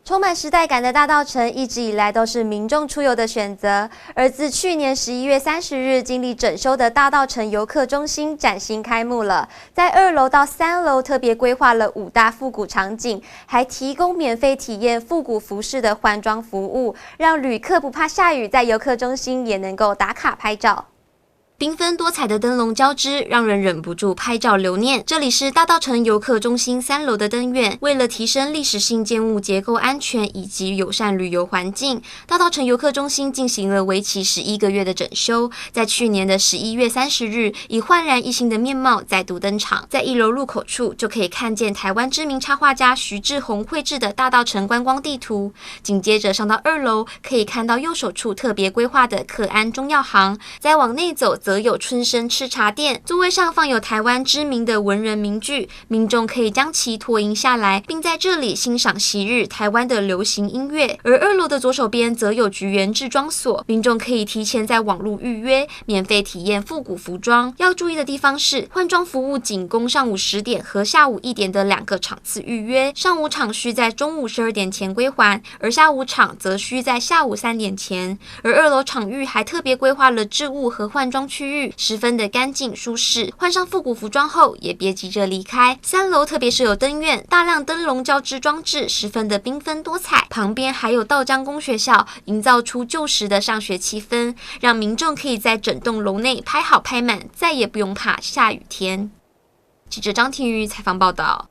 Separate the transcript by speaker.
Speaker 1: 充满时代感的大稻埕一直以来都是民众出游的选择，而自去年11月30日经历整修的大稻埕游客中心崭新开幕了。在2楼到3楼特别规划了5大复古场景，还提供免费体验复古服饰的换装服务，让旅客不怕下雨，在游客中心也能够打卡拍照。 缤纷多彩的灯笼交织，让人忍不住拍照留念。这里是大稻埕游客中心3楼的灯院，为了提升历史性建物结构安全以及友善旅游环境，大稻埕游客中心进行了为期11个月的整修。在去年的11月30日，以焕然一新的面貌再度登场。在1楼入口处就可以看见台湾知名插画家徐志宏绘制的大稻埕观光地图。紧接着上到2楼，可以看到右手处特别规划的克安中药行。再往内走， 则有春生吃茶店，座位上放有台湾知名的文人名句，民众可以将其拓印下来，并在这里欣赏昔日台湾的流行音乐。而2楼的左手边则有菊园制装所，民众可以提前在网络预约，免费体验复古服装。要注意的地方是，换装服务仅供上午10点和下午1点的2个场次预约，上午场需在中午12点前归还，而下午场则需在下午3点前。而2楼场域还特别规划了置物和换装区域，十分的干净舒适。换上复古服装后，也别急着离开。3楼特别设有灯院，大量灯笼交织装置，十分的缤纷多彩。旁边还有稻江公学校，营造出旧时的上学气氛，让民众可以在整栋楼内拍好拍满，再也不用怕下雨天。记者张庭瑜采访报道。